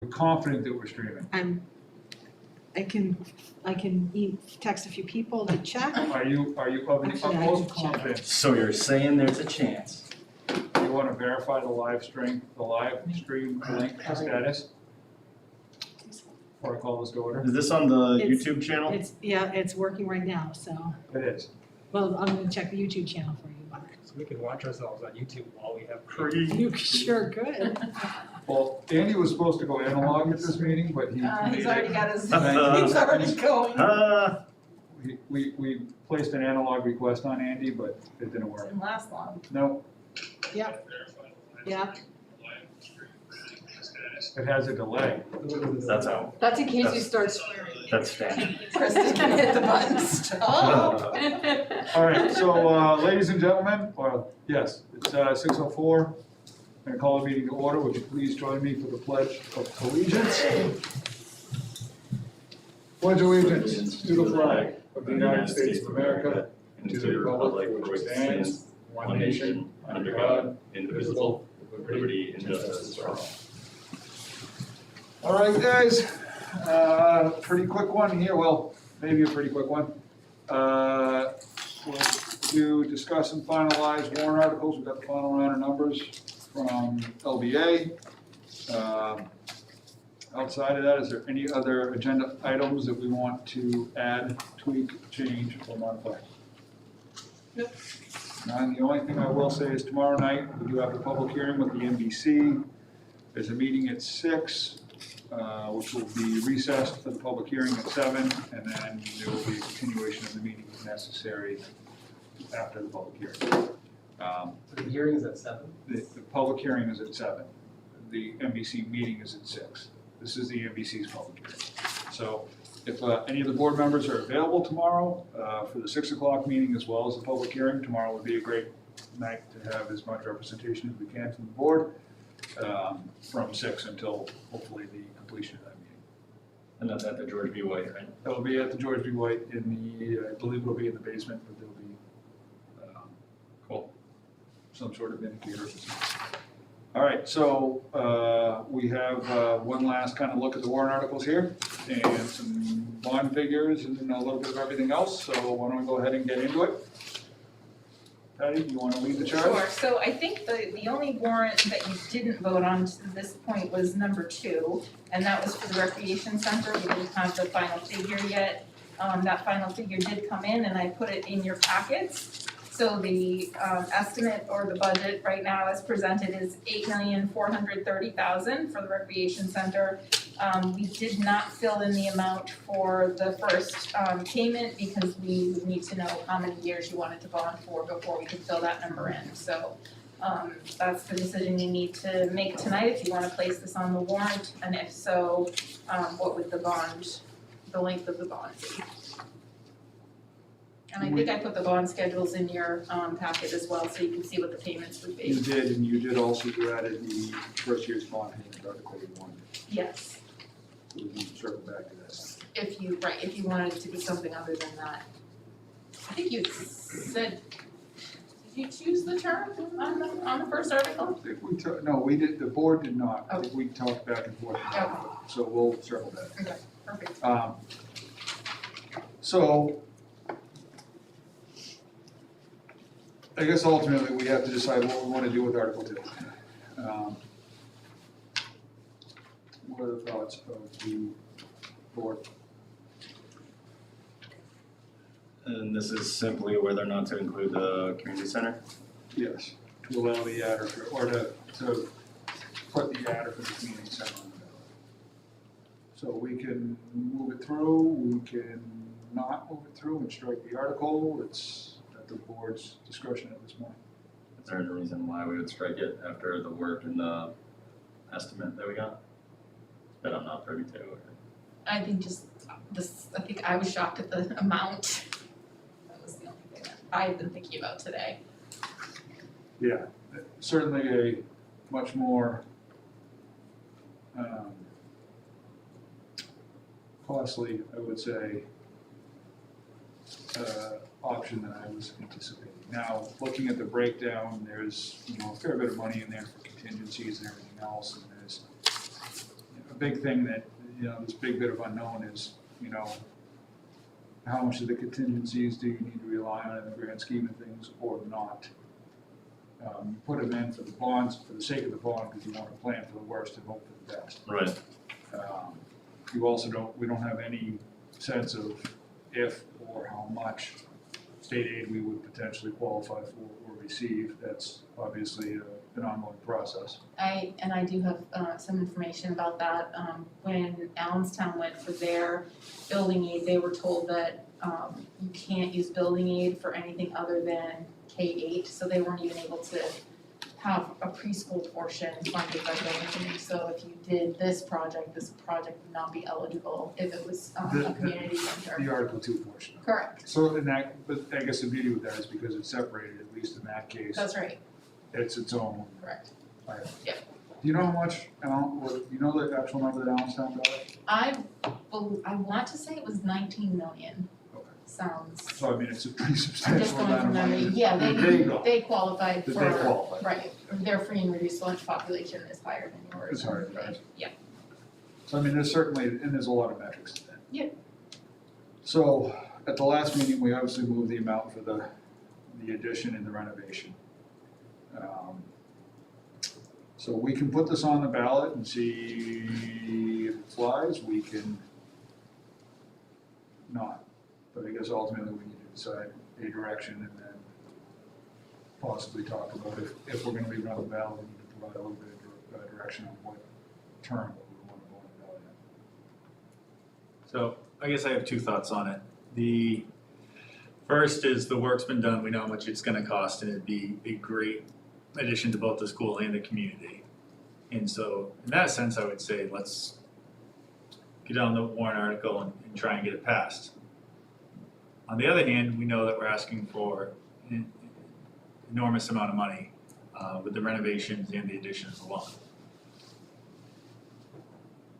We're confident that we're streaming. I can text a few people to check. Are you of the Actually, I utmost can check. confidence? So you're saying there's a chance? You want to verify the live stream link status? Before I call this to order? Is this on the It's- YouTube channel? It's working right now, so, It is. well, I'm gonna check the YouTube channel for you, but So we can watch ourselves on YouTube while we have. you sure could. Well, Andy was supposed to go analog at this meeting, but he He's already got his, he's He's already going. we placed an analog request on Andy, but it didn't work. Didn't last long. No, Yeah, it has a delay. That's out. That's in case you start swearing. That's standard. Kristen can hit the button. Stop. All right, so ladies and gentlemen, yes, it's 6:04. I'm going to call the meeting to order. Would you please join me for the Pledge of Allegiance? Pledge allegiance to the flag of the United States of America and to the republic for which it stands, one nation, under God, indivisible, with liberty and justice for all. All right, guys, pretty quick one here. Well, maybe a pretty quick one. We'll do discuss and finalize warrant articles. We've got the final round of numbers from LBA. Outside of that, is there any other agenda items that we want to add, tweak, change, or modify? Nope. And the only thing I will say is tomorrow night, we do have a public hearing with the NBC. There's a meeting at 6, which will be recessed for the public hearing at 7, and then there will be a continuation of the meeting if necessary after the public hearing. The hearing is at 7. The public hearing is at 7. The NBC meeting is at 6. This is the NBC's public hearing. So if any of the board members are available tomorrow for the 6 o'clock meeting as well as the public hearing, tomorrow would be a great night to have as much representation as we can from the board from 6 until hopefully the completion of that meeting. And that's at the George B. White, right? It'll be at the George B. White in the, I believe it'll be in the basement, but there'll be Cool. some sort of indicator. All right, so we have one last kind of look at the warrant articles here and some bond figures and a little bit of everything else. So why don't we go ahead and get into it? Patty, you want to lead the charge? Sure, so I think the only warrant that you didn't vote on to this point was number 2, and that was for the recreation center. We didn't have the final figure yet. That final figure did come in and I put it in your packets. So the estimate or the budget right now as presented is $8,430,000 for the recreation center. We did not fill in the amount for the first payment because we would need to know how many years you wanted to bond for before we could fill that number in. So that's the decision you need to make tonight if you want to place this on the warrant, and if so, what would the length of the bond be? And I think I put the bond schedules in your packet as well, so you can see what the payments would You be. did, and you did also, you added the first year's bond payment, Article 1. Yes, We can circle back to that. if you wanted it to be something other than that. I think you said, did you choose the term on the first article? I think we took, no, we did, the board did not. I think we talked back and forth. Okay. So we'll circle back. Okay, perfect. So, I guess ultimately we have to decide what we want to do with Article 2. What are the thoughts of the board? And this is simply whether or not to include the community center? Yes, to allow the adder, or to put the adder for the community center on the ballot. So we can move it through, we can not move it through and strike the article. It's at the board's discretion at this point. Is there any reason why we would strike it after the work and the estimate that we got? That I'm not privy to, or? I think I think I was shocked at the amount. That was the only thing that I've been thinking about today. Yeah, certainly a much more costly, I would say, option than I was anticipating. Now, looking at the breakdown, there's a fair bit of money in there for contingencies and everything else, and there's big thing that, this big bit of unknown is, how much of the contingencies do you need to rely on in the grand scheme of things or not? You put them in for the bonds, for the sake of the bond, because you want to plan for the worst and hope for the best. Right. You also we don't have any sense of if or how much state aid we would potentially qualify for or receive. That's obviously an ongoing process. I do have some information about that. When Allenstown went for their building aid, they were told that you can't use building aid for anything other than K-8, so they weren't even able to have a preschool portion funded by building aid. So if you did this project would not be eligible if it was a community center. The Article 2 portion. Correct, So in that, but I guess the beauty with that is because it's separated, at least in that case, that's right, it's its own correct. item. Yeah. Do you know how much, do you know the actual number that Allenstown got? I want to say it was 19 million. Okay. Sounds, So I mean, it's a pretty I'm just substantial going amount from of money. memory, yeah, There you go. they qualified for. That they qualify. Right, their free and reduced lunch population is higher than yours. It's higher than ours. Yeah. So I mean, there's certainly, and there's a lot of metrics to that. Yeah. So at the last meeting, we obviously moved the amount for the addition and the renovation. So we can put this on the ballot and see if it flies, we can not. But I guess ultimately we need to decide a direction and then possibly talk about if we're gonna leave it on the ballot, we need to provide a little bit of direction on what term we want to go on the ballot in. So I guess I have two thoughts on it. The first is the work's been done, we know how much it's gonna cost, and it'd be a great addition to both the school and the community. And so in that sense, I would say let's get on the warrant article and try and get it passed. On the other hand, we know that we're asking for an enormous amount of money with the renovations and the additions alone.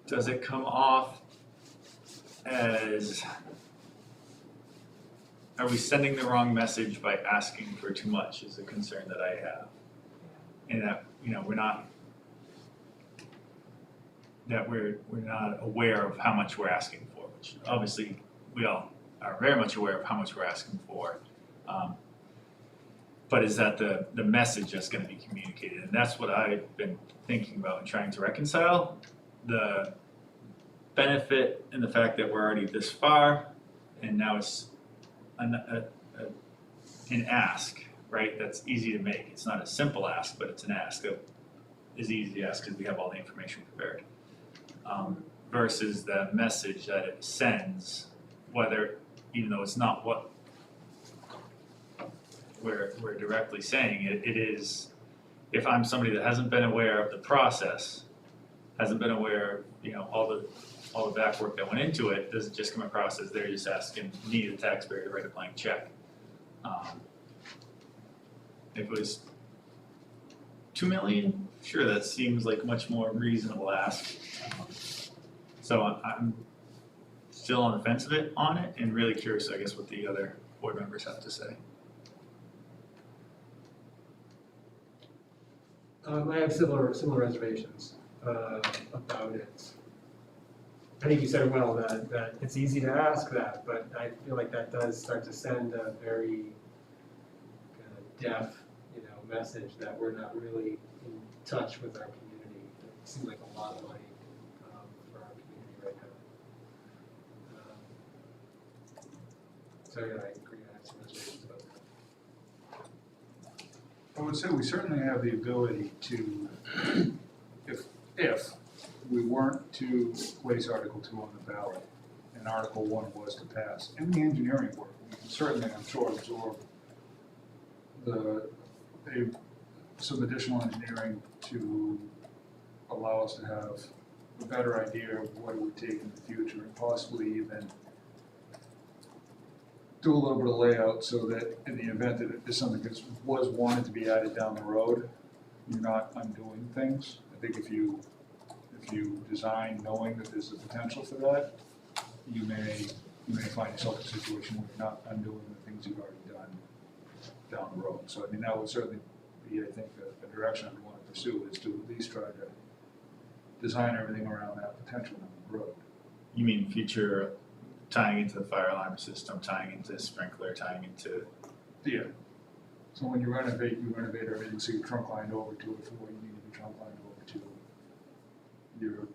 Does it come off as, are we sending the wrong message by asking for too much is a concern that I have. And that, we're not aware of how much we're asking for, which obviously we all are very much aware of how much we're asking for. But is that the message that's gonna be communicated? And that's what I've been thinking about and trying to reconcile. The benefit and the fact that we're already this far, and now it's an ask, right? That's easy to make. It's not a simple ask, but it's an ask that is easy to ask because we have all the information prepared. Versus the message that it sends, whether, even though it's not what we're directly saying, it is, if I'm somebody that hasn't been aware of the process, hasn't been aware of, all the back work that went into it, does it just come across as they're just asking, need a taxpayer to write a blank check? If it was 2 million, sure, that seems like a much more reasonable ask. So I'm still on the fence of it on it, and really curious, I guess, what the other board members have to say. I have similar reservations about it. I think you said it well, that it's easy to ask that, but I feel like that does start to send a very kind of deaf, message that we're not really in touch with our community. It seems like a lot of money for our community right now. So yeah, I agree, I have some reservations about that. I would say we certainly have the ability to, if we weren't to place Article 2 on the ballot and Article 1 was to pass, and the engineering work, we can certainly, I'm sure, absorb some additional engineering to allow us to have a better idea of what it would take in the future and possibly even do a little bit of layout so that in the event that if something was wanted to be added down the road, you're not undoing things. I think if you design knowing that there's a potential for that, you may find yourself in a situation where you're not undoing the things you've already done down the road. So I mean, that would certainly be, I think, a direction I would want to pursue, is to at least try to design everything around that potential down the road. You mean future tying into the fire alarm system, tying into sprinkler, tying into, Yeah. So when you renovate everything, so you're trunk lined over to it for what you need to be trunk lined over to. You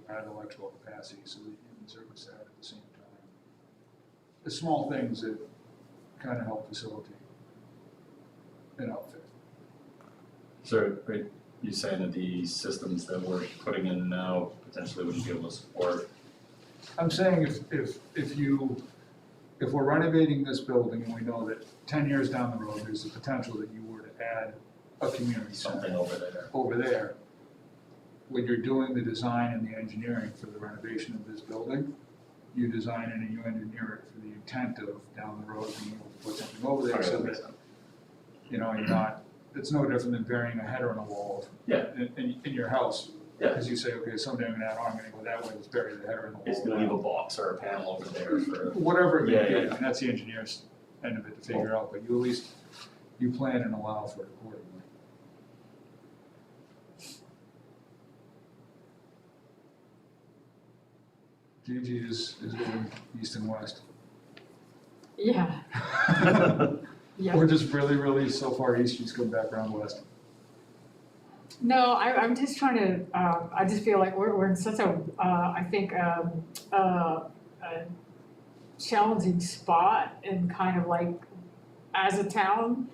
add electrical capacity so that you can service that at the same time. The small things that kind of help facilitate an outfit. So, are you saying that the systems that we're putting in now potentially wouldn't be able to support? I'm saying if we're renovating this building and we know that 10 years down the road, there's the potential that you were to add a community center Something over there. when you're doing the design and the engineering for the renovation of this building, you design it and you engineer it for the intent of down the road being able to put something over there so that, you know, you're not, it's no different than burying a header in a wall Yeah. in your house. Yeah. Because you say, okay, someday I'm gonna add on, I'm gonna go that way, let's bury the header in the wall. It's gonna leave a box or a panel over there for, Whatever it may Yeah, be, yeah, I mean, that's the engineer's end of it to figure out, but you at least, you plan and allow for it accordingly. Gigi is going east and west. Yeah, yeah. Or just really, really so far east, she's come back around west. No, I'm just trying to, I just feel like we're in such a, I think, a challenging spot and kind of like as a town.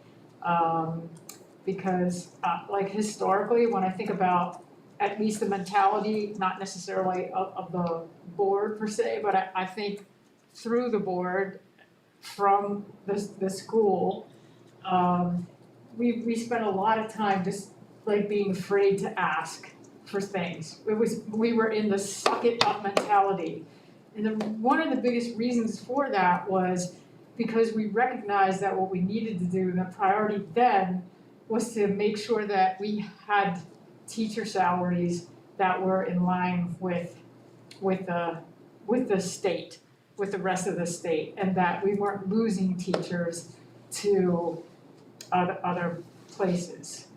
Because like historically, when I think about at least the mentality, not necessarily of the board per se, but I think through the board, from the school, we spent a lot of time just like being afraid to ask for things. We were in the suck it up mentality. And one of the biggest reasons for that was because we recognized that what we needed to do, the priority then, was to make sure that we had teacher salaries that were in line with the state, with the rest of the state, and that we weren't losing teachers to other places.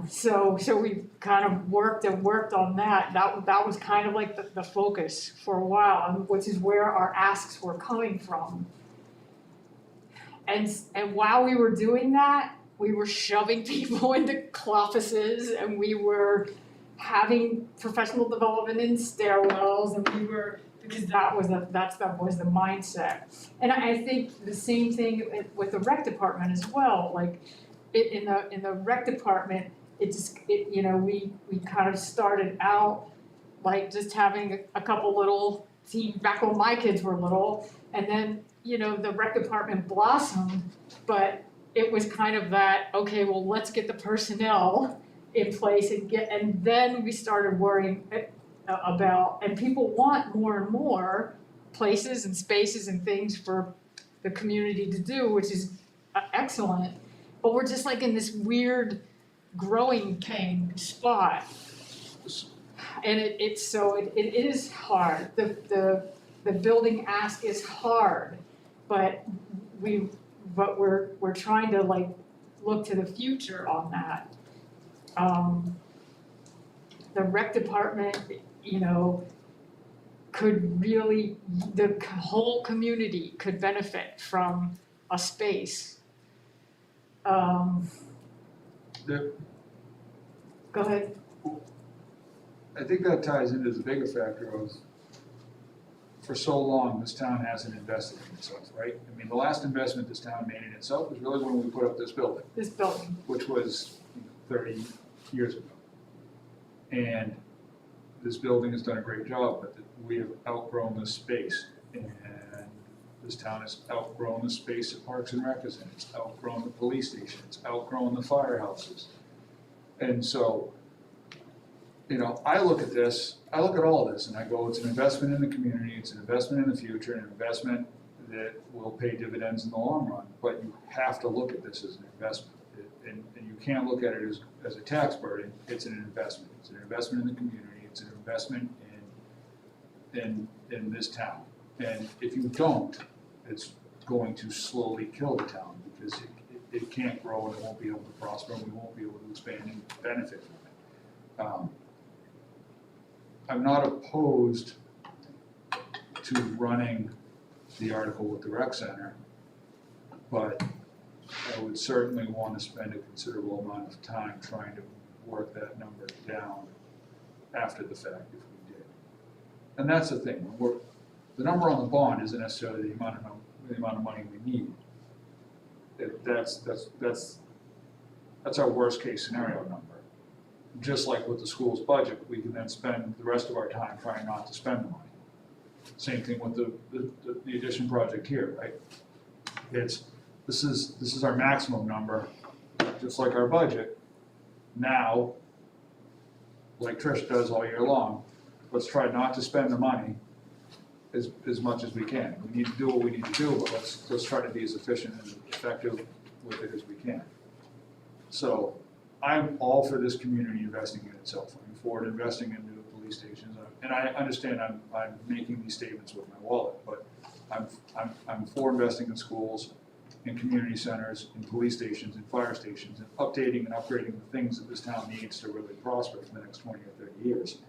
So we kind of worked on that. That was kind of like the focus for a while, which is where our asks were coming from. And while we were doing that, we were shoving people into offices, and we were having professional development in stairwells, and we were, because that was the mindset. And I think the same thing with the rec department as well. Like in the rec department, we kind of started out like just having a couple little teams back when my kids were little, and then the rec department blossomed, but it was kind of that, okay, well, let's get the personnel in place and then we started worrying about, and people want more and more places and spaces and things for the community to do, which is excellent, but we're just like in this weird growing pain spot. And it is hard. The building ask is hard, but we're trying to like look to the future on that. The rec department, could really, the whole community could benefit from a space. Go ahead. I think that ties into the bigger factor of, for so long, this town hasn't invested in itself, right? I mean, the last investment this town made in itself was really when we put up this building, which was 30 years ago. And this building has done a great job, but we have outgrown this space. And this town has outgrown the space that Parks and Rec is in. It's outgrown the police station. It's outgrown the firehouses. And so, I look at all this and I go, it's an investment in the community, it's an investment in the future, an investment that will pay dividends in the long run. But you have to look at this as an investment. And you can't look at it as a tax burden. It's an investment. It's an investment in the community. It's an investment in this town. And if you don't, it's going to slowly kill the town because it can't grow and it won't be able to prosper and we won't be able to expand and benefit from it. I'm not opposed to running the article with the rec center, but I would certainly want to spend a considerable amount of time trying to work that number down after the fact if we did. And that's the thing, the number on the bond isn't necessarily the amount of money we need. That's our worst case scenario number. Just like with the school's budget, we can then spend the rest of our time trying not to spend the money. Same thing with the addition project here, right? This is our maximum number, just like our budget. Now, like Trish does all year long, let's try not to spend the money as much as we can. We need to do what we need to do, but let's try to be as efficient and effective with it as we can. So I'm all for this community investing in itself. I'm for it investing in new police stations. And I understand I'm making these statements with my wallet, but I'm for investing in schools, in community centers, in police stations, in fire stations, and updating and upgrading the things that this town needs to really prosper for the next 20 or 30 years.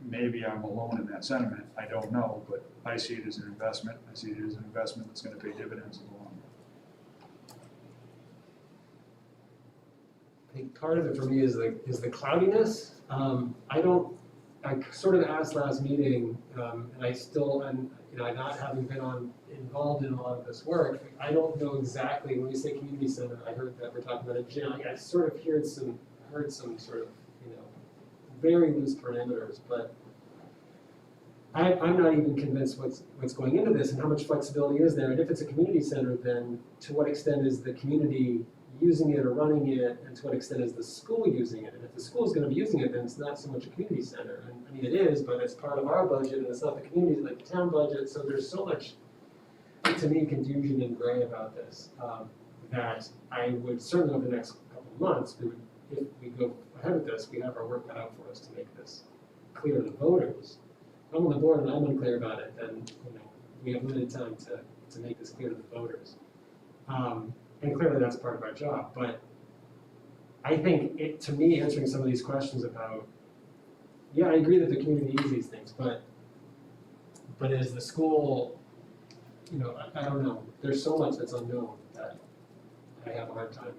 Maybe I'm alone in that sentiment, I don't know, but I see it as an investment. I see it as an investment that's gonna pay dividends in the long run. I think part of it for me is the cloudiness. I sort of asked last meeting, and I still, and not having been involved in a lot of this work, I don't know exactly, when we say community center, I heard that we're talking about a gym. I sort of heard some sort of, very loose parameters, but I'm not even convinced what's going into this and how much flexibility is there. And if it's a community center, then to what extent is the community using it or running it, and to what extent is the school using it? And if the school is going to be using it, then it's not so much a community center. And I mean, it is, but it's part of our budget, and it's not the community, like the town budget. So there's so much, to me, confusion and gray about this that I would certainly over the next couple of months, if we go ahead with this, we have our work cut out for us to make this clear to the voters. If I'm on the board and I'm unclear about it, then we have limited time to make this clear to the voters. And clearly that's part of our job, but I think to me, answering some of these questions about, I agree that the community needs these things, but is the school, I don't know, there's so much that's unknown that I have a hard time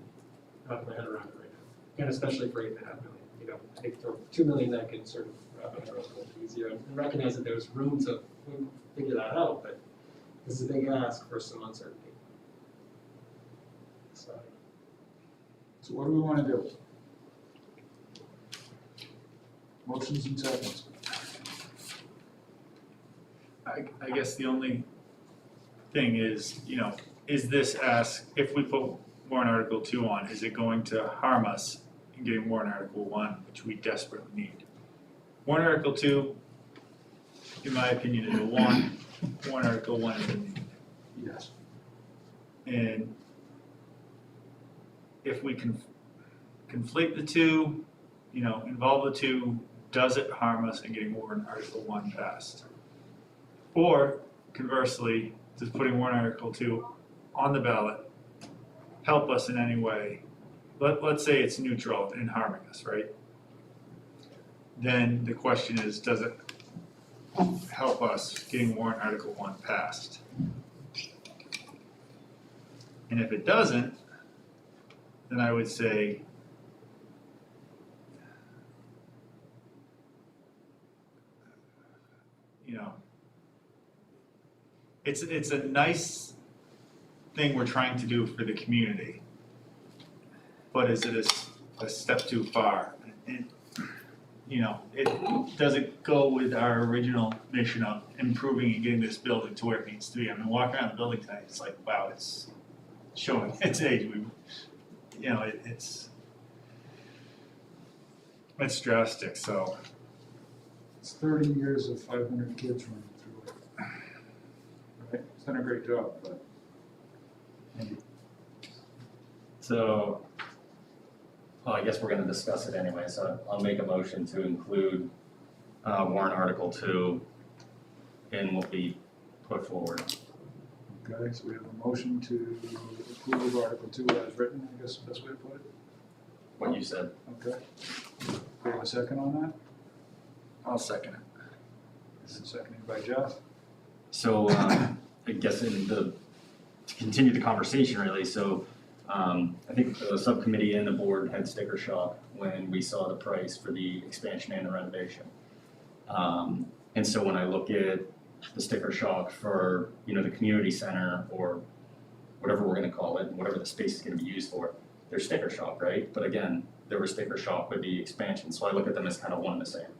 wrapping my head around it right now, and especially for $8.5 million. I think for $2 million I can sort of wrap my head around it a little easier and recognize that there's room to figure that out, but this is a big ask for some uncertainty. So what do we want to do? Motions and seconds. I guess the only thing is, is this if we put warrant article 2 on, is it going to harm us in getting warrant article 1, which we desperately need? Warrant article 2, in my opinion, is a want. Warrant article 1 is a need. Yes. And if we can conflate the two, involve the two, does it harm us in getting warrant article 1 passed? Or conversely, does putting warrant article 2 on the ballot help us in any way? Let's say it's neutral in harming us, right? Then the question is, does it help us getting warrant article 1 passed? And if it doesn't, then I would say, it's a nice thing we're trying to do for the community, but is it a step too far? It doesn't go with our original mission of improving and getting this building to where it needs to be. I mean, walking around the building tonight, it's like, wow, it's showing its age. It's drastic, so. It's 30 years of 500 kids running through it. Right? It's done a great job, but maybe. So, well, I guess we're gonna discuss it anyway, so I'll make a motion to include warrant article 2 in what we put forward. Okay, so we have a motion to approve Article 2 as written, I guess is the best way to put it. what you said. Okay. Do we have a second on that? I'll second it. Seconded by Jeff. So, I guess to continue the conversation really, so, I think the subcommittee and the board had sticker shock when we saw the price for the expansion and the renovation. And so when I look at the sticker shock for, the community center or whatever we're gonna call it, whatever the space is gonna be used for, there's sticker shock, right? But again, there was sticker shock with the expansion, so I look at them as kind of one and the same.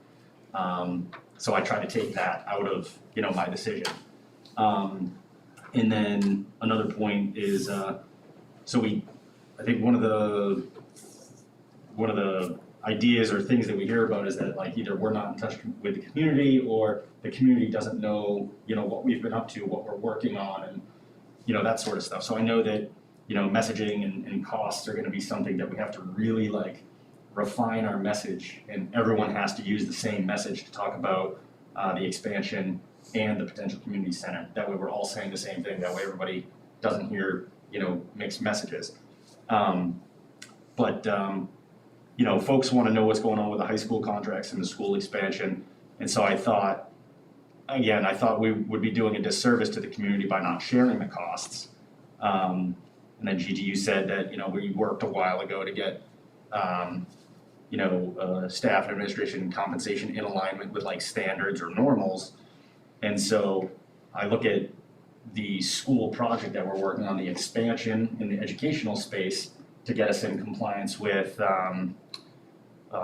So I try to take that out of, my decision. And then another point is, I think one of the ideas or things that we hear about is that like either we're not in touch with the community or the community doesn't know, what we've been up to, what we're working on and, that sort of stuff. So I know that, messaging and costs are gonna be something that we have to really like refine our message and everyone has to use the same message to talk about the expansion and the potential community center. That way we're all saying the same thing, that way everybody doesn't hear, mixed messages. Folks wanna know what's going on with the high school contracts and the school expansion. And so I thought we would be doing a disservice to the community by not sharing the costs. And then Gigi, you said that, we worked a while ago to get, staff and administration compensation in alignment with like standards or normals. And so I look at the school project that we're working on, the expansion in the educational space to get us in compliance with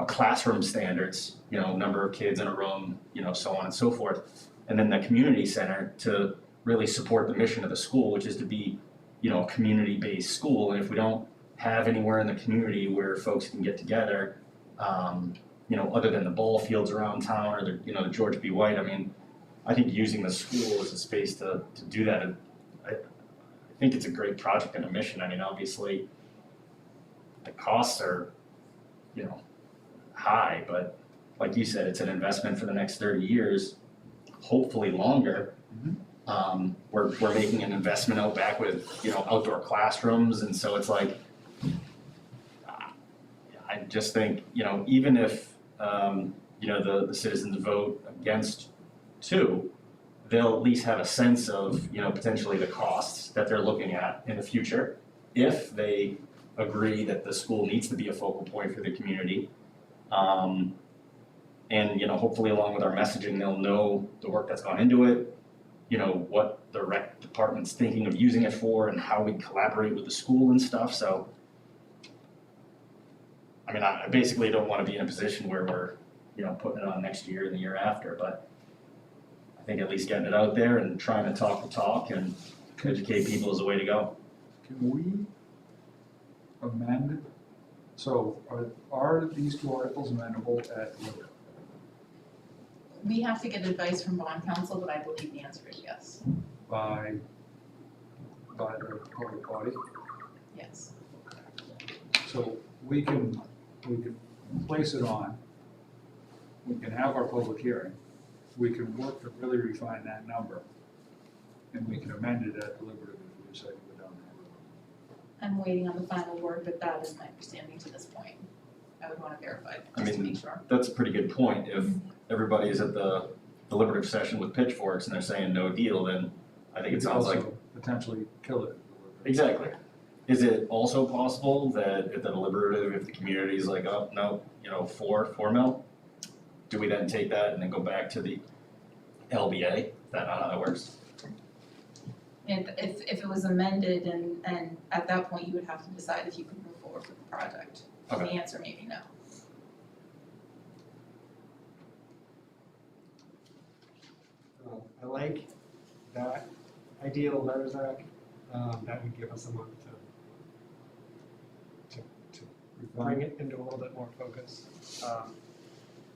classroom standards, number of kids in a room, so on and so forth. And then the community center to really support the mission of the school, which is to be, a community-based school. And if we don't have anywhere in the community where folks can get together, other than the ball fields around town or the George B. White, I think using the school as a space to do that, and I think it's a great project and a mission. Obviously, the costs are, high, but like you said, it's an investment for the next 30 years, hopefully longer. We're making an investment out back with, outdoor classrooms, and so it's like, I just think, even if, the citizens vote against 2, they'll at least have a sense of, potentially the costs that they're looking at in the future. If they agree that the school needs to be a focal point for the community. And, hopefully along with our messaging, they'll know the work that's gone into it, what the rec department's thinking of using it for and how we collaborate with the school and stuff, so. I basically don't wanna be in a position where we're, putting it on next year and the year after, but I think at least getting it out there and trying to talk the talk and educate people is the way to go. Can we amend, so are these 2 articles amendable at deliberative? We have to get advice from bond counsel, but I believe the answer is yes. By the public body? Yes. So we can place it on, we can have our public hearing, we can work to really refine that number, and we can amend it at deliberative if we decide to go down that road. I'm waiting on the final word, but that is my understanding to this point. I would wanna verify, just to make sure. That's a pretty good point. If everybody is at the deliberative session with pitchforks and they're saying no deal, then I think it sounds like. Also potentially kill it. Exactly. Is it also possible that at the deliberative, if the community is like, oh, no, 4 mil, do we then take that and then go back to the LBA? Is that not how that works? And if it was amended and at that point, you would have to decide if you could move forward with the project. And the Okay. answer may be no. I like that ideal letter, Zach, that would give us a month to bring it into a little bit more focus.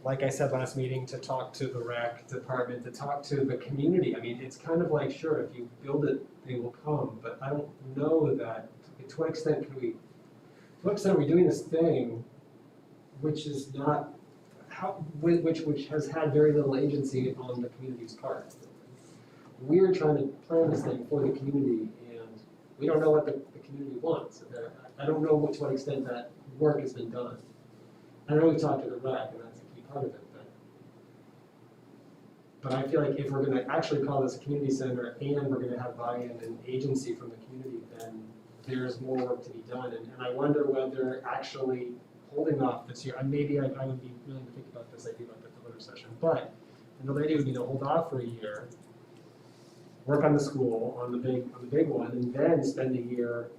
Like I said last meeting, to talk to the rec department, to talk to the community. It's kind of like, sure, if you build it, they will come, but I don't know that, to what extent are we doing this thing, which is not, which has had very little agency on the community's part. We're trying to plan this thing for the community, and we don't know what the community wants. I don't know to what extent that work has been done. I know we talked to the rec, and that's a key part of it, but I feel like if we're gonna actually call this a community center and we're gonna have buy-in and agency from the community, then there's more work to be done, and I wonder whether actually holding off this year, and maybe I would be willing to think about this idea about the deliberative session, but another idea would be to hold off for a year, work on the school, on the big one, and then spend a year,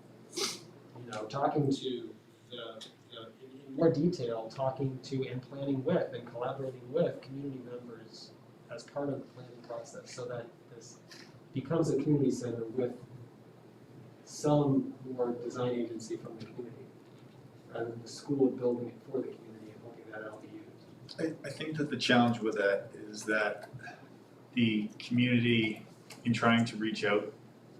talking to in more detail, talking to and planning with and collaborating with community members as part of the planning process, so that this becomes a community center with some more design agency from the community, rather than the school building it for the community and hoping that it'll be used. I think that the challenge with that is that the community, in trying to reach out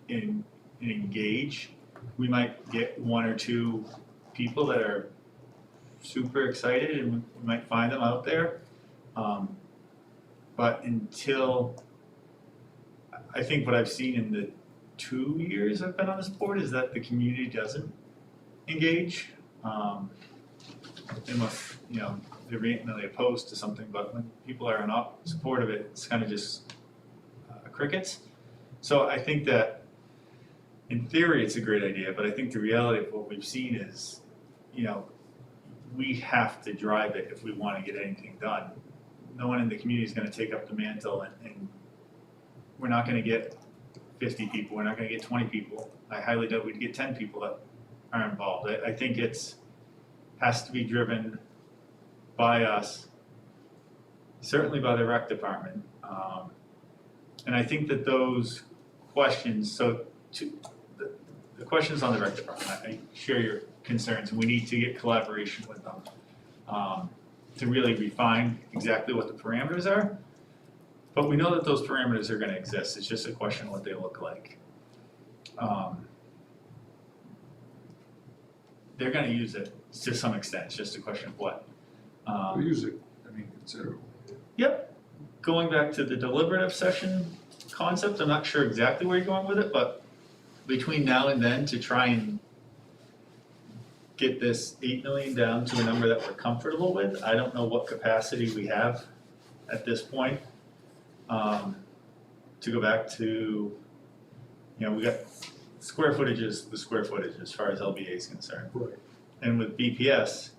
and engage, we might get one or two people that are super excited and we might find them out there. But until, I think what I've seen in the 2 years I've been on this board is that the community doesn't engage. Unless, they're vehemently opposed to something, but when people are not support of it, it's kind of just crickets. So I think that in theory it's a great idea, but I think the reality of what we've seen is, we have to drive it if we want to get anything done. No one in the community is going to take up the mantle, and we're not going to get 50 people, we're not going to get 20 people. I highly doubt we'd get 10 people that are involved. I think has to be driven by us, certainly by the rec department. And I think that those questions, the questions on the rec department, I share your concerns, and we need to get collaboration with them to really refine exactly what the parameters are. But we know that those parameters are going to exist. It's just a question of what they look like. They're going to use it to some extent. It's just a question of what. Use it, considerably. Yep. Going back to the deliberative session concept, I'm not sure exactly where you're going with it, but between now and then, to try and get this 8 million down to a number that we're comfortable with, I don't know what capacity we have at this point. To go back to, we got square footage is the square footage as far as LBA is concerned. Right. And with BPS,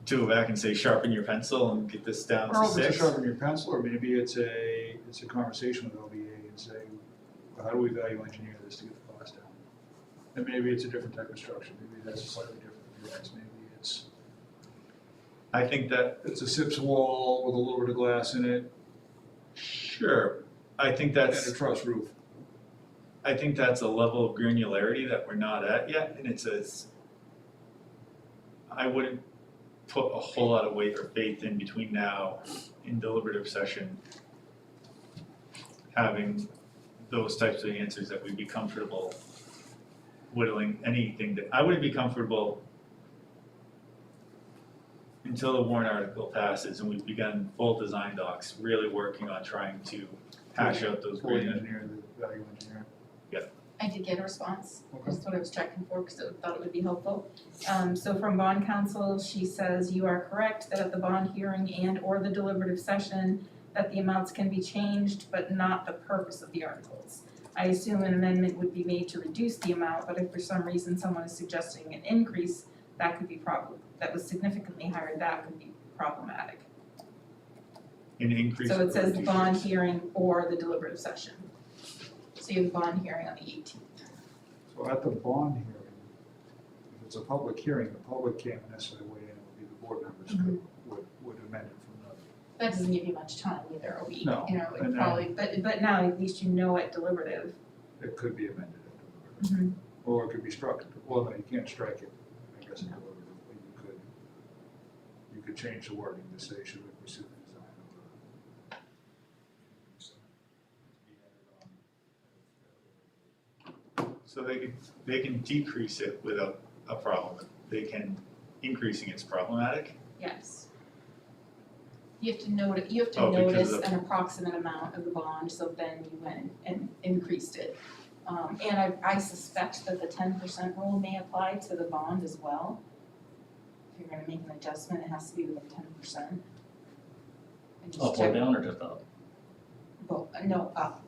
to go back and say sharpen your pencil and get this down Or to 6. to sharpen your pencil, or maybe it's a conversation with LBA and say, well, how do we value engineer this to get the cost down? And maybe it's a different type of structure, maybe that's a slightly different, maybe it's I think that, a SIPS wall with a little bit of glass in it sure, I think and that's a truss roof. I think that's a level of granularity that we're not at yet, and I wouldn't put a whole lot of weight or faith in between now and deliberative session having those types of answers that we'd be comfortable whittling anything that, I wouldn't be comfortable until the warrant article passes and we've begun full design docs, really working on trying to hash out those Value grant. engineer, the value engineer. I did get a response, Okay. that's what I was checking for, because I thought it would be helpful. So from bond counsel, she says, you are correct that at the bond hearing and or the deliberative session, that the amounts can be changed, but not the purpose of the articles. I assume an amendment would be made to reduce the amount, but if for some reason someone is suggesting an increase, that could be that was significantly higher, that could be problematic. An increase. So it says the of bond decrease. hearing or the deliberative session. So you have the bond hearing on the 18th. So at the bond hearing, if it's a public hearing, the public can't necessarily weigh in, it would be the board members would amend it from the. That doesn't give you much time either, a week, No, it and then- probably, but now at least you know at deliberative. It could be amended at deliberative, or it could be struck, well, no, you can't strike it, I guess, at deliberative, but you could change the wording to say, should we pursue the design of a. So they can decrease it without a problem. Increasing it's problematic. Yes. You have to Because notice of- an approximate amount of the bond, so then you went and increased it. And I suspect that the 10% rule may apply to the bond as well. you're gonna make an adjustment, it has to be within 10%. And just Up or check, down or just up? well, no, up.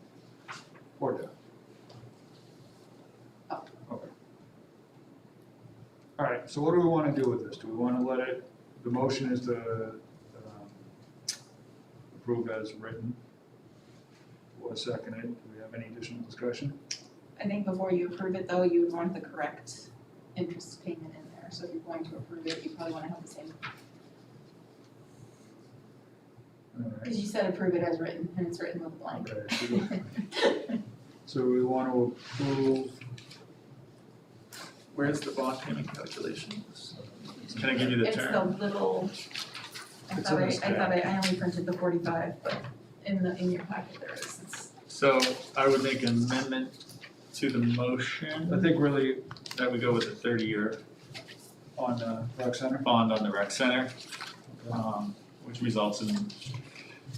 Or down. Up. Okay. All right, so what do we want to do with this? Do we want to let it, the motion is to approve as written? Or second it? Do we have any additional discussion? I think before you approve it though, you would want the correct interest payment in there, so if you're going to approve it, you probably wanna have the same, All right. cause you said approve it as written, and it's written with a blank. Okay, so we want to approve, Where's the bond payment calculations? Can I give you the It's term? the little, It's in this I only printed the 45, but in your packet there is, it's, So I would make an amendment to the I motion think really that we go with a 30-year on rec center. bond on the rec center, which results in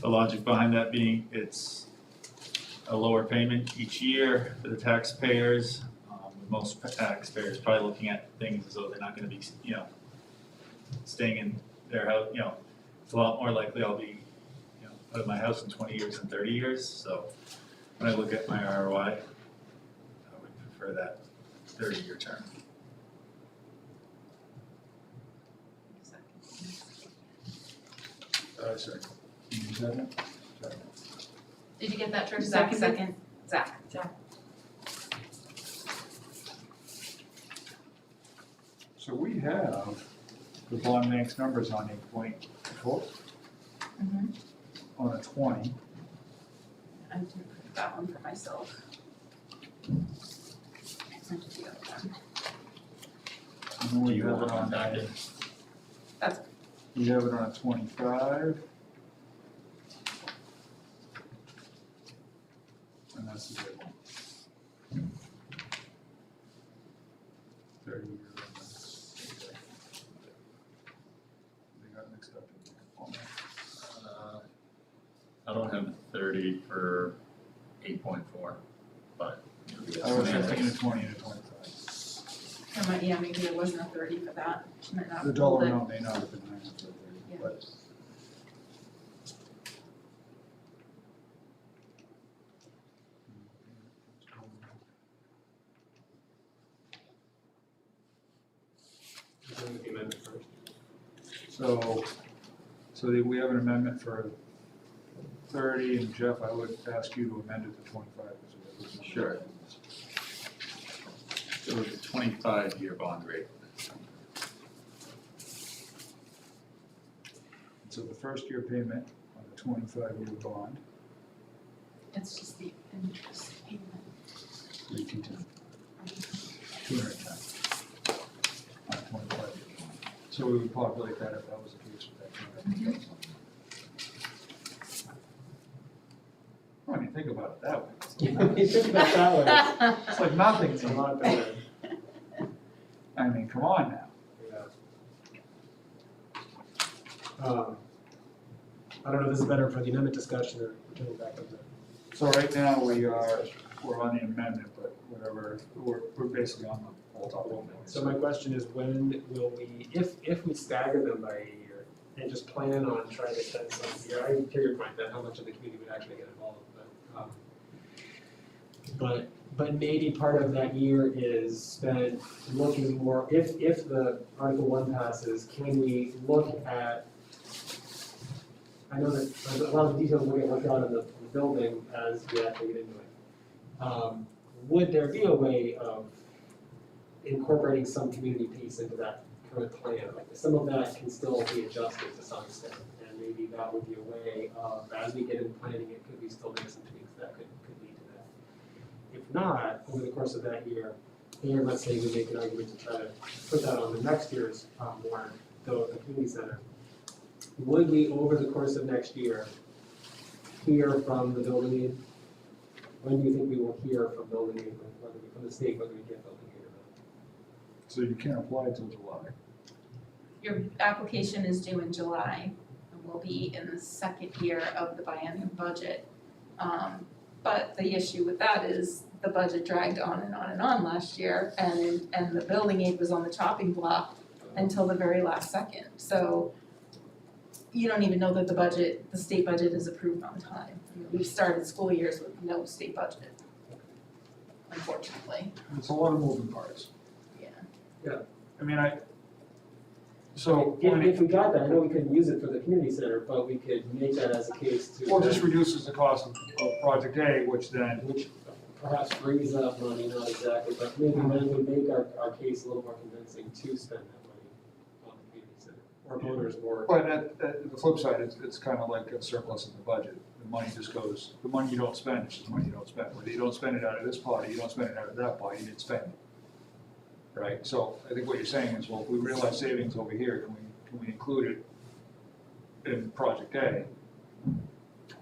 the logic behind that being it's a lower payment each year for the taxpayers. Most taxpayers probably looking at things as though they're not gonna be, staying in their house, it's a lot more likely I'll be, out of my house in 20 years than 30 years, so when I look at my ROI, I would prefer that 30-year term. Sorry. Can you second? did you get that, Trish? Seconded. Second? Zach. So we have the bond bank's numbers on 8.4, Mm-hmm. on a 20. I didn't print that one for myself. I printed the other one. And we You have want it on that? We have it on a 25. And that's the big one. 30 year. They got mixed up in here. I don't have 30 for 8.4, but. I was thinking a 20 and a 25. Maybe there wasn't a 30 for that, she might not The have dollar pulled it. amount may not have been 9 for 30, Yeah. but. The amendment first. So we have an amendment for 30, and Jeff, I would ask you to amend it to 25. because we have those Sure. amendments. So it's a 25-year bond rate. So the first year payment on the 25-year bond, It's just the interest payment. 310, 210 on a 25-year bond. So we would populate that if that was the case with that 210,000. I mean, think about it that way. Think about that It's like nothing. way. It's a lot better. I mean, come on now. Yeah. I don't know if this is better for the amendment discussion or turn it back up to. So right now, we're on the amendment, but whatever, we're basically on the whole topic. So my question is, when will we, if we stagger them by a year and just plan on trying to spend some year, I hear your point that how much of the community would actually get involved, but maybe part of that year is spent looking more, if the Article 1 passes, can we look at, I know that a lot of the details will get worked out in the building as we actually get into it. Would there be a way of incorporating some community piece into that current plan? Like some of that can still be adjusted to some extent, and maybe that would be a way of, as we get into planning, it could be still make some tweaks that could lead to that. If not, over the course of that year, and let's say we make an argument to try to put that on the next year's warrant, the community center, would we, over the course of next year, hear from the building aid? When do you think we will hear from building aid, whether we, from the state, whether we get building aid or not? So you can't apply till July. Your application is due in July, and will be in the second year of the biennium budget. But the issue with that is the budget dragged on and on and on last year, and the building aid was on the chopping block until the very last second. So you don't even know that the state budget is approved on time. I mean, we've started school years with no state budget, unfortunately. It's a lot of moving parts. Yeah. I mean, so, If we got that, I know we couldn't use it for the community center, but we could make that as a case to. well, just reduces the cost of Project A, which then, Which perhaps frees up money, not exactly, but maybe then would make our case a little more convincing to spend that money on the community center. Or voters more. but at the flip side, it's kind of like a surplus in the budget. The money just goes, the money you don't spend, is just the money you don't spend. Whether you don't spend it out of this pot, or you don't spend it out of that pot, you didn't spend it. Right, so I think what you're saying is, well, if we realize savings over here, can we include it in Project A?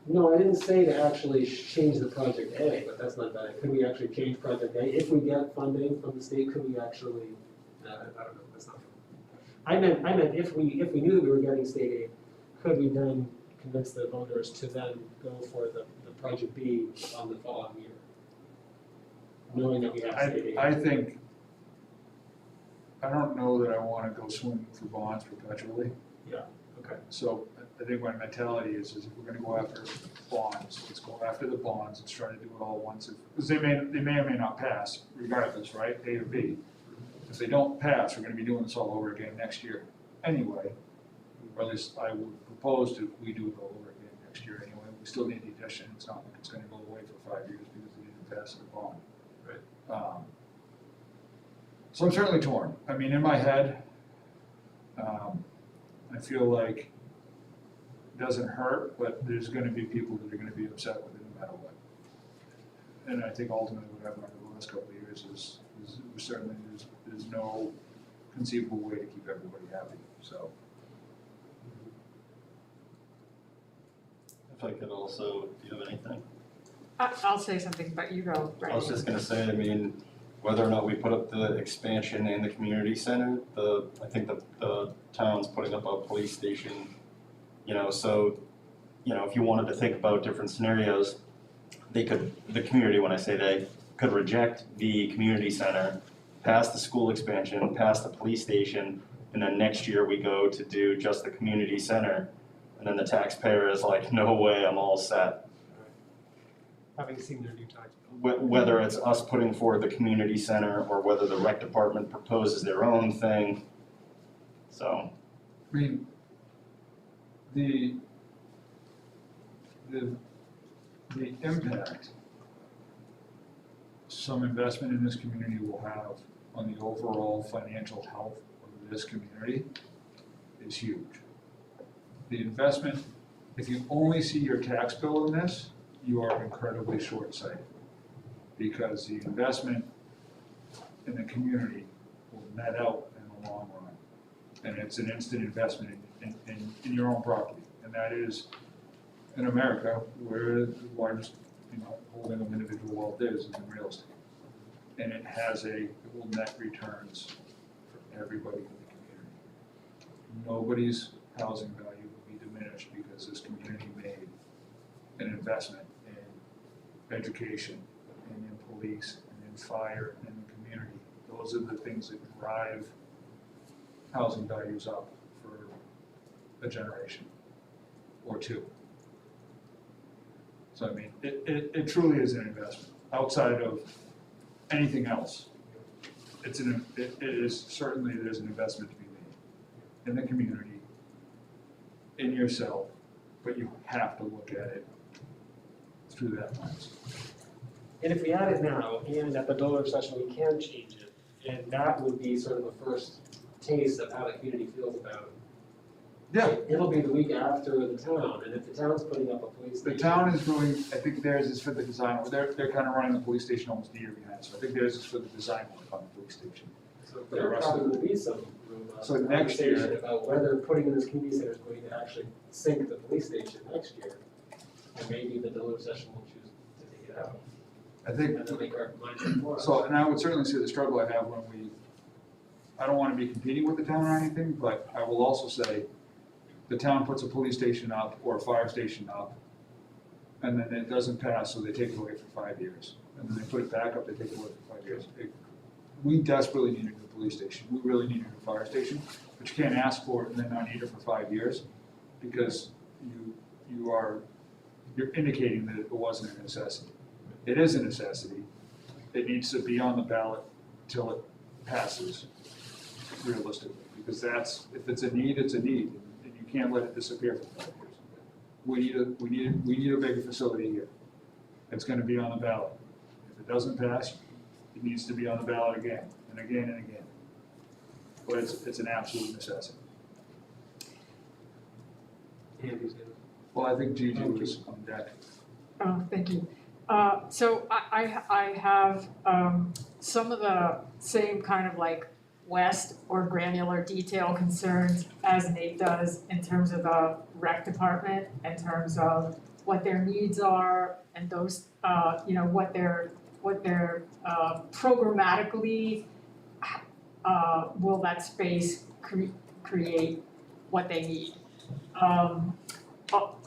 No, I didn't say to actually change the Project A, but that's not bad. Could we actually change Project A? If we get funding from the state, could we actually, I don't know, that's not. I meant if we knew that we were getting state aid, could we then convince the voters to then go for the Project B on the following year? Knowing that we have state aid. I think, I don't know that I wanna go swimming for bonds perpetually. Yeah, okay. So I think my mentality is if we're gonna go after bonds, let's go after the bonds, let's try to do it all at once. Because they may or may not pass regardless, right, A or B. If they don't pass, we're gonna be doing this all over again next year anyway. Or at least I would propose that we do it all over again next year anyway. We still need the addition, it's not like it's gonna go away for 5 years because they didn't pass the bond. Right. So I'm certainly torn. I mean, in my head, I feel like it doesn't hurt, but there's gonna be people that are gonna be upset with it no matter what. And I think ultimately what I've learned over the last couple of years is certainly there's no conceivable way to keep everybody happy, so. If I could also, do you have anything? I'll say something, but you go, I was just gonna say, I mean, whether or not we put up the expansion in the community center, I think the town's putting up a police station, so, if you wanted to think about different scenarios, the community, when I say they, could reject the community center, pass the school expansion, pass the police station, and then next year we go to do just the community center, and then the taxpayer is like, no way, I'm all set. Having seen their new tax bill. Whether it's us putting forward the community center or whether the rec department proposes their own thing, so. I mean, the impact some investment in this community will have on the overall financial health of this community is huge. The investment, if you only see your tax bill in this, you are incredibly short-sighted. Because the investment in the community will net out in the long run. And it's an instant investment in your own property. And that is, in America, where the largest, holding of individual wealth is in real estate. And it will net returns for everybody in the community. Nobody's housing value will be diminished because this community made an investment in education and in police and in fire and in the community. Those are the things that drive housing values up for a generation or two. So I mean, it truly is an investment. Outside of anything else, it is certainly, there's an investment to be made in the community, in yourself, but you have to look at it through that lens. And if we add it now, and at the dollar session, we can change it, and that would be sort of the first taste of how the community feels about it. Yeah. It'll be the week after the town, and if the town's putting up a police The station. town is really, I think theirs is for the design, they're kind of running the police station almost a year behind, so I think theirs is for the design work on the police station. So there probably would be some room So next year- conversation about whether putting in this community center is going to actually sink the police station next year. And maybe the dollar session will choose to take it out, I think, and then make our minds more. so, and I would certainly see the struggle I have when I don't want to be competing with the town or anything, but I will also say, the town puts a police station up or a fire station up, and then it doesn't pass, so they take it away for 5 years. And then they put it back up, they take it away for 5 years. We desperately need a new police police station, we really need a new fire station, but you can't ask for it and then not need it for 5 years, because you're indicating that it wasn't a necessity. It is a necessity, it needs to be on the ballot till it passes realistically, because that's, if it's a need, it's a need, and you can't let it disappear for 5 years. We need a bigger facility here. It's gonna be on the ballot. If it doesn't pass, it needs to be on the ballot again, and again, and again. But it's an absolute necessity. Andy's gonna. Well, I think Gigi was on deck. Oh, thank you. So I have some of the same kind of like West or granular detail concerns as Nate does in terms of the rec department, in terms of what their needs are and those, what their programmatically will that space create what they need.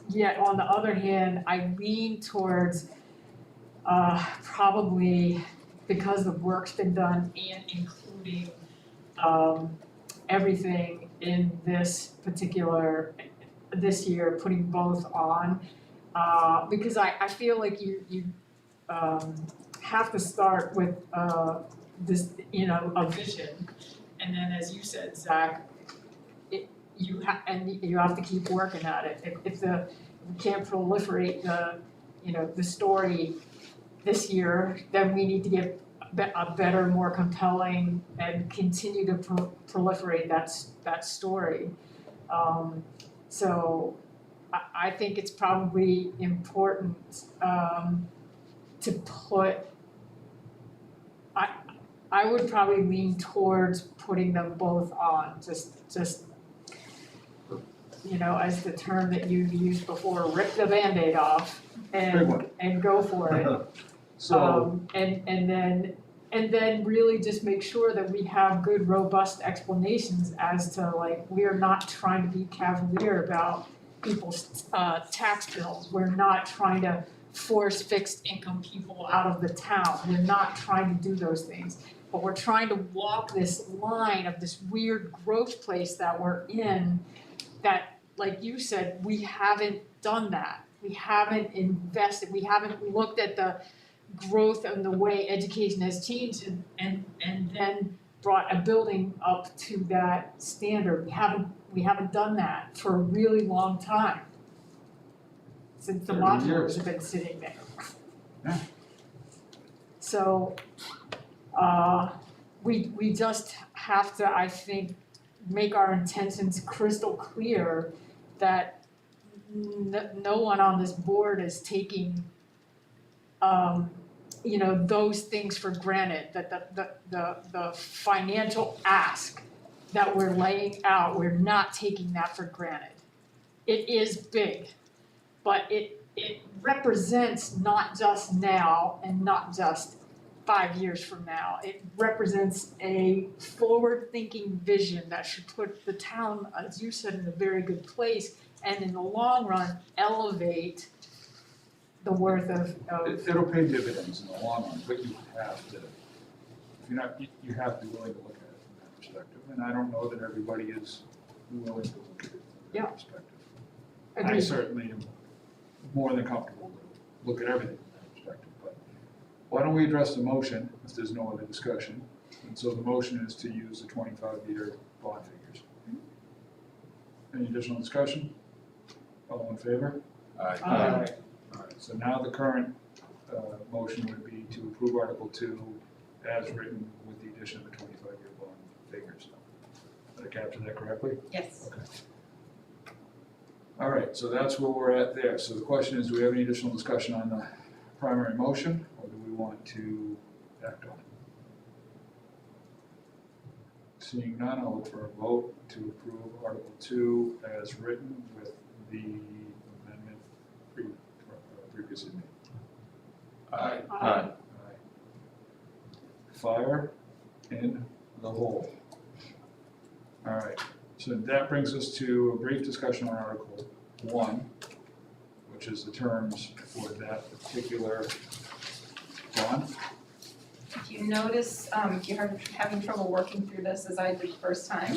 Yet on the other hand, I lean towards probably because the work's been done and including everything in this year, putting both on. Because I feel like you have to start with this, a vision. And then as you said, Zach, you have to keep working at it. If we can't proliferate the story this year, then we need to get a better, more compelling, and continue to proliferate that story. So I think it's probably important to put. I would probably lean towards putting them both on, just as the term that you've used before, rip the Band-Aid off Big one. and go for it. So, And then really just make sure that we have good, robust explanations as to, like, we are not trying to be cavalier about people's tax bills. We're not trying to force fixed income people out of the town. We're not trying to do those things. But we're trying to walk this line of this weird growth place that we're in that, like you said, we haven't done that. We haven't invested, we haven't looked at the growth and the way education has changed and then brought a building up to that standard. We haven't done that for a really long time. Since the 30 modulars years. have been sitting there. Yeah. So, we just have to, I think, make our intentions crystal clear that no one on this board is taking those things for granted, that the financial ask that we're laying out, we're not taking that for granted. It is big, but it represents not just now and not just 5 years from now. It represents a forward-thinking vision that should put the town, as you said, in a very good place, and in the long run, elevate the worth of. it'll pay dividends in the long run, but you have to, you have to be willing to look at it from that perspective. And I don't know that everybody is willing to look at it from that perspective. I Agreed. certainly am more than comfortable to look at everything from that perspective, but why don't we address the motion if there's no other discussion? And so the motion is to use the 25-year bond figures. Any additional discussion? All in favor? Aye. All right, so now the current motion would be to approve Article 2 as written with the addition of the 25-year bond figures. Did I capture that correctly? Yes. Okay. All right, so that's where we're at there. So the question is, do we have any additional discussion on the primary motion, or do we want to act on it? Seeing none, I'll look for a vote to approve Article 2 as written with the amendment previously made. Aye. Aye. Fire in the hole. All right, so that brings us to a brief discussion on Article 1, which is the terms for that particular bond. If you notice, if you're having trouble working through this as I did the first time,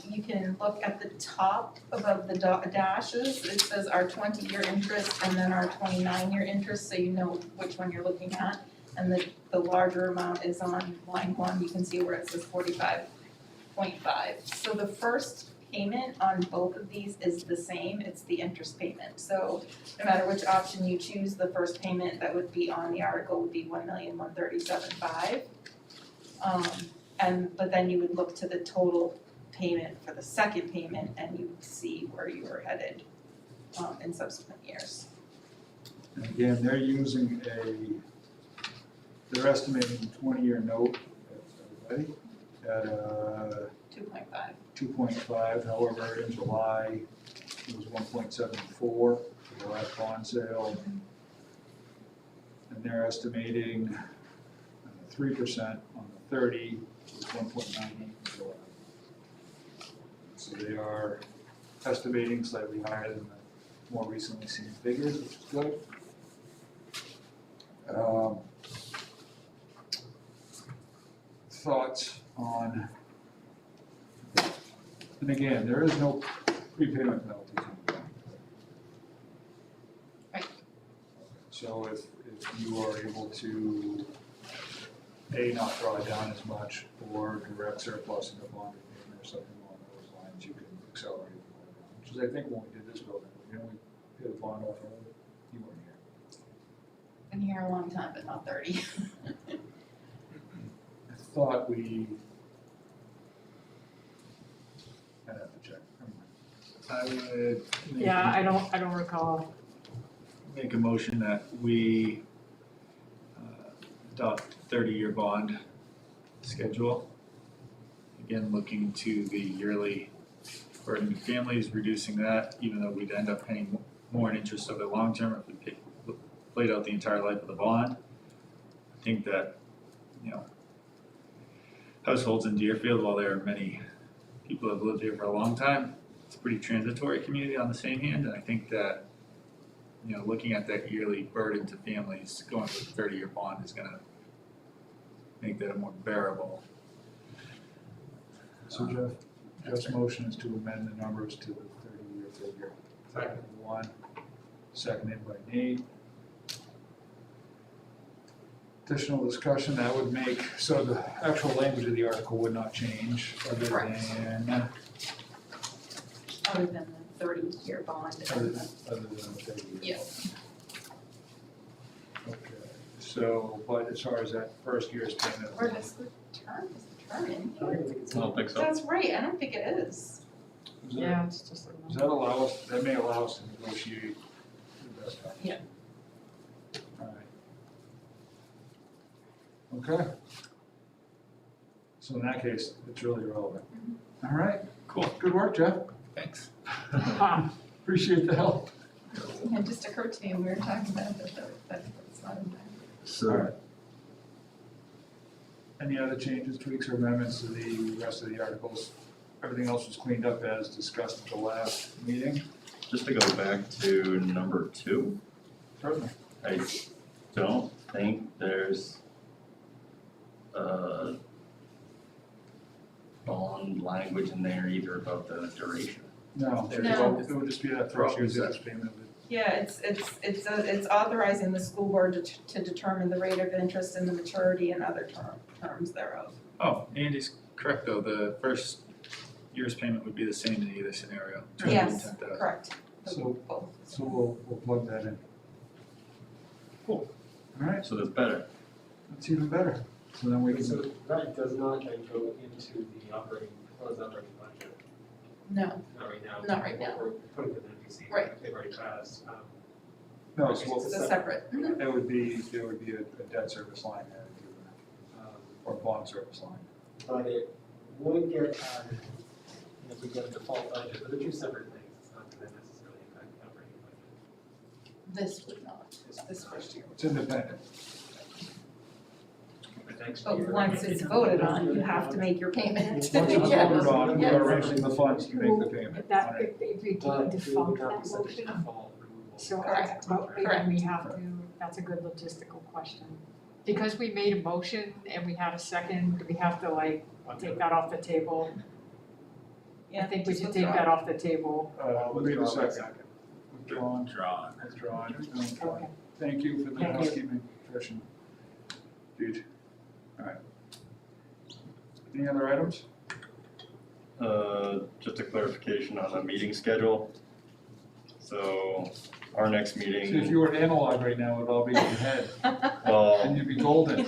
you can look at the top above the dashes, it says our 20-year interest and then our 29-year interest, so you know which one you're looking at. And the larger amount is on line 1, you can see where it says 45.5. So the first payment on both of these is the same, it's the interest payment. So no matter which option you choose, the first payment that would be on the article would be $1,137,500. But then you would look to the total payment for the second payment and you would see where you were headed in subsequent years. And again, they're estimating a 20-year note, everybody, at 2.5. 2.5, however, in July, it was 1.74 for the last bond sale. And they're estimating 3% on the 30, which is 1.98 in July. So they are estimating slightly higher than the more recently seen figures, which is good. Thoughts on, and again, there is no prepayment penalties on the bond. Right. So if you are able to, not draw down as much, or direct surplus into bond repayment or something along those lines, you can accelerate the bond, which is, I think, when we did this building, we paid the bond off early, you weren't here. Been here a long time, but not 30. I thought I'd have to check, never mind. I would make Yeah, I don't recall. Make a motion that we adopt 30-year bond schedule. Again, looking to the yearly burden to families, reducing that, even though we'd end up paying more in interest over the long term if we played out the entire life of the bond. I think that, households in Deerfield, while there are many people who have lived here for a long time, it's a pretty transitory community on the same hand, and I think that, looking at that yearly burden to families, going with a 30-year bond is gonna make that a more bearable. So Jeff's motion is to amend the numbers to the 30-year figure. Second. One, seconded by Nate. Additional discussion, that would make, so the actual language of the article would not change, other Correct. than, Other than the 30-year bond. other than the 30 years. Yes. Okay, so, but as far as that first year's payment. Or is the term in I here? don't think it's. I don't think so. That's right, I don't think it is. Does that- Yeah, it's just a Does that allow us, that may allow us to negotiate the best terms? Yeah. Alright. Okay. So in that case, it's really irrelevant. Alright, Cool, good work, Jeff. thanks. Appreciate the help. It just occurred to me when we were talking about that it's not in there. So, Any other changes, tweaks, or amendments to the rest of the articles? Everything else was cleaned up as discussed at the last meeting? just to go back to number 2, Certainly. I don't think there's bond language in there either about the duration. No, No. it would just be that first year's interest payment. Yeah, it's authorizing the school board to determine the rate of interest and the maturity and other terms thereof. Oh, Andy's correct though, the first year's payment would be the same in either scenario, Yes, $210,000. correct. So- Both. So we'll plug that in. Cool. Alright, So that's better. that's even better. So then we So can, that does not then go into the proposed operating budget, No, not right now. Not right now. We're putting it in NBC. Right. They've already passed. no, Okay, so it's a separate. there would be a debt service line added to it, or bond service line. But it would get added if we get a default budget, but they're two separate things, it's not gonna necessarily impact the operating budget. This would not, this first year. It's independent. But once it's voted on, you have to make your payment. Once it's Yes. voted on, we Yes. are raising the funds to make the payment. If that, on it. if we But can it defunct would not that be subject to motion, default removal. so Correct. but then Correct. we have to, that's a good logistical question. because we made a motion and we had a second, do we have to like take that off the table? I Yeah, think we just should take that off the table. Who made the second? Withdrawn, Drawn. withdrawn. Okay. Thank you for the Thank you. housekeeping, Trish and Jude. All right. Any other items? Just a clarification on the meeting schedule. So our next See, if meeting, you were analog right now, it would all be in your head, well, and you'd be golden.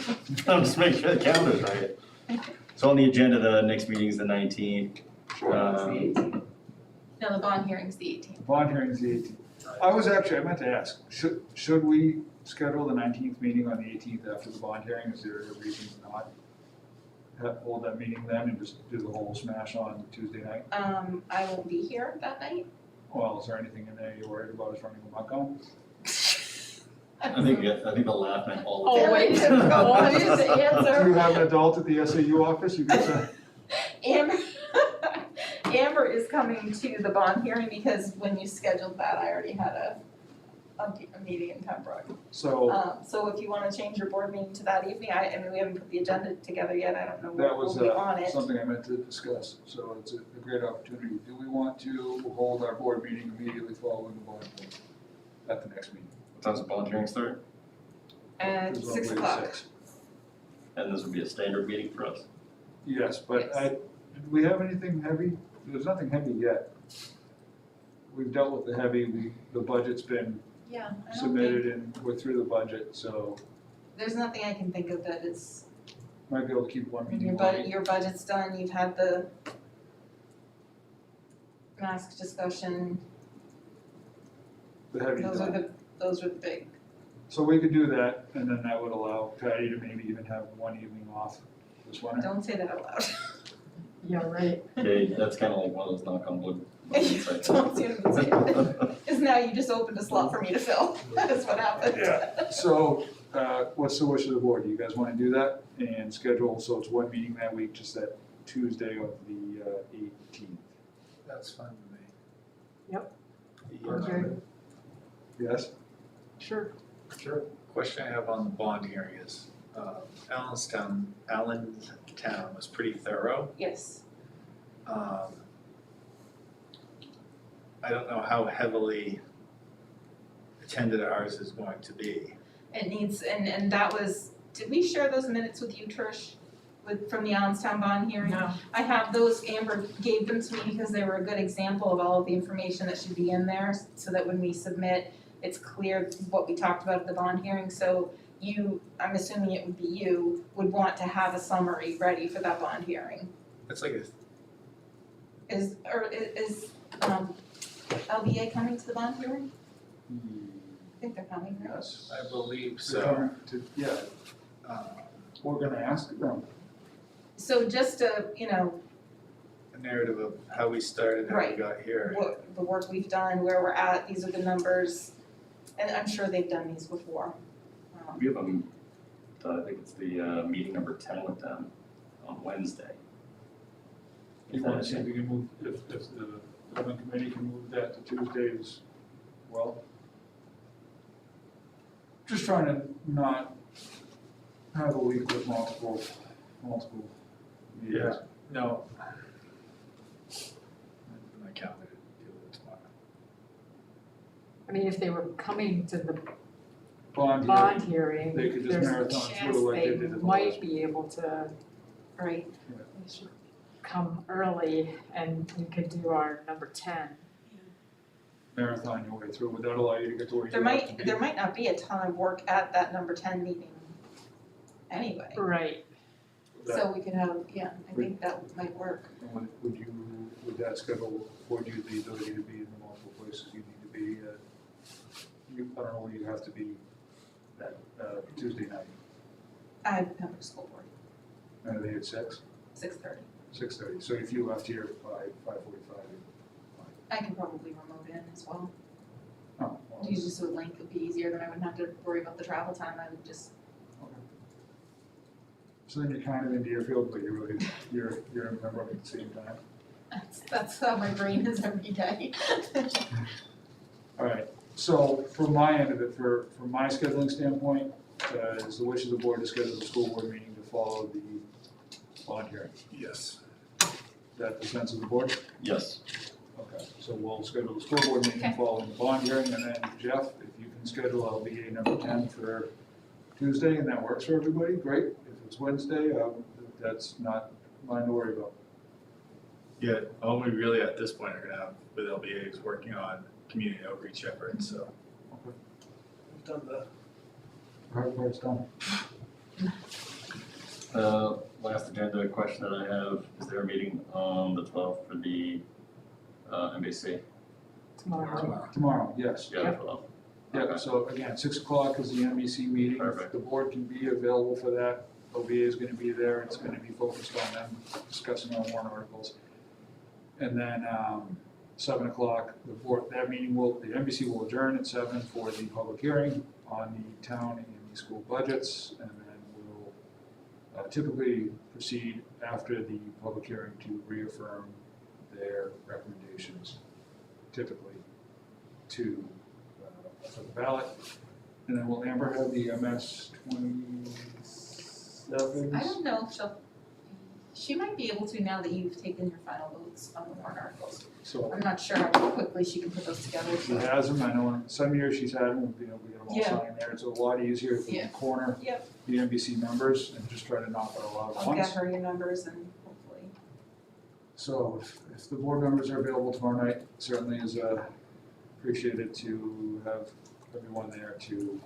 I'm just making sure the calendar's right. So on the agenda, the next meeting is the 19th. No, the bond hearing's the 18th. The bond hearing is the 18th. I meant to ask, should we schedule the 19th meeting on the 18th after the bond hearing? Is there a reason to not hold that meeting then and just do the whole smash on Tuesday night? I won't be here that night. Well, is there anything in there you're worried about us running amok on? I think the laugh meant all. Oh, Very wait. difficult Always. to Do you answer. have an adult at the SAU office? You can say, Amber is coming to the bond hearing because when you scheduled that, I already had a meeting in Pembroke. so So if you wanna change your board meeting to that evening, I mean, we haven't put the agenda together yet, I don't know that what was will be on it. something I meant to discuss, so it's a great opportunity. Do we want to hold our board meeting immediately following the bond hearing at the next meeting? What time's the bond hearing start? At Which is 6 roughly o'clock. 6. And this would be a standard meeting for us. Yes, but Yes. did we have anything heavy? There's nothing heavy yet. We've dealt with the heavy, the budget's been Yeah, I don't think, submitted and we're through the budget, so there's nothing I can think of that is, might be able to keep one meeting your going. your budget's done, you've had the mask discussion, The heavy done. those are the big. So we could do that, and then that would allow Patty to maybe even have one evening off this winter. Don't say that out loud. Yeah, right. Okay, that's kind of like one of those knock on wood moments, I Don't say it. Cause now you just opened a slot for me to fill, that's what happened. Yeah. So, what's the wish of the board? Do you guys wanna do that and schedule, so it's one meeting that week, just that Tuesday of the 18th? That's fine with me. Yep. Okay. Yes? Sure. Sure. Question I have on the bond hearing is, Allenstown was pretty thorough. Yes, I don't know how heavily attended ours is going to be. it needs, and that was, did we share those minutes with you, Trish? From the Allenstown bond hearing? No. I have those, Amber gave them to me because they were a good example of all of the information that should be in there, so that when we submit, it's clear what we talked about at the bond hearing, so you, I'm assuming it would be you, would want to have a summary ready for that bond hearing. It's like Is LBA coming to the bond hearing? I think they're coming, right? Yes. I believe So, so. yeah, we're gonna ask them. So just a, A narrative of how we started, how we Right. got here. what, the work we've done, where we're at, these are the numbers, and I'm sure they've done these before. We have I think it's the meeting number 10 with them on Wednesday. You wanna see if we can move, if the building committee can move that to Tuesday as well? Just trying to not have a week with multiple meetings. No. My calendar to deal with it tomorrow. I mean, if they were coming to the Bond bond hearing, hearing, they could just there's a marathon chance through like they they did at the might last. be able to Right, come early and we could do our number 10. Marathon your way through, would that allow you to get to where you there have to might, be? there might not be a ton of work at that number 10 meeting anyway, Right. so we could have, I think that might work. And would that schedule afford you the ability to be in the multiple places you need to be? I don't know where you have to be that Tuesday night. I have Pembroke School Board, Are they at 6? 6:30. 6:30, so if you left here by 5:45. I can probably remote in as well. Oh, well, Use just a link would be easier, then I wouldn't have to worry about the travel time, I would just, okay. So then you're kind of in Deerfield, but you're in Pembroke at the same time. that's how my brain is every day. All right, so from my end of it, from my scheduling standpoint, is the wish of the board to schedule the school board meeting to follow the bond hearing. Yes. Is that the sense of the board? Yes. Okay, so we'll schedule the school board meeting Okay. following the bond hearing, and then Jeff, if you can schedule LBA number 10 for Tuesday, and that works for everybody, great. If it's Wednesday, that's not mine to worry about. Yeah, all we really at this point are gonna have with LBA is working on community outreach efforts, so. Okay. We've done the. Hard part's done. Last agenda question that I have, is there a meeting on the 12th for the NBC? Tomorrow. Tomorrow, yes. Yeah, the 12th. Yeah, Okay. so again, 6 o'clock is the NBC meeting. Perfect. The board can be available for that. OBA is gonna be there. It's gonna be focused on them discussing our warrant articles. And then, 7 o'clock, the board, that meeting will, the NBC will adjourn at 7 for the public hearing on the town and the school budgets. And then we'll typically proceed after the public hearing to reaffirm their recommendations, typically to, for the ballot. And then will Amber have the MS 27? I don't know if she might be able to now that you've taken your final votes on the warrant articles. So I'm not sure how quickly she can put those together, she so. has them, I know in some years she's had them, we get them all Yeah. signed there. It's a lot easier if we Yeah. corner Yep. the NBC numbers and just try to knock out a lot at I'll get once. her your numbers and hopefully. So if the board members are available tomorrow night, certainly is appreciated to have everyone there to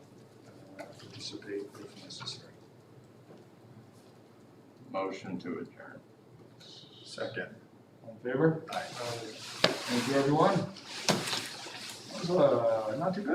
participate if necessary. Motion to adjourn. Second. All in favor? Aye. Thank you, everyone. That was, not too good.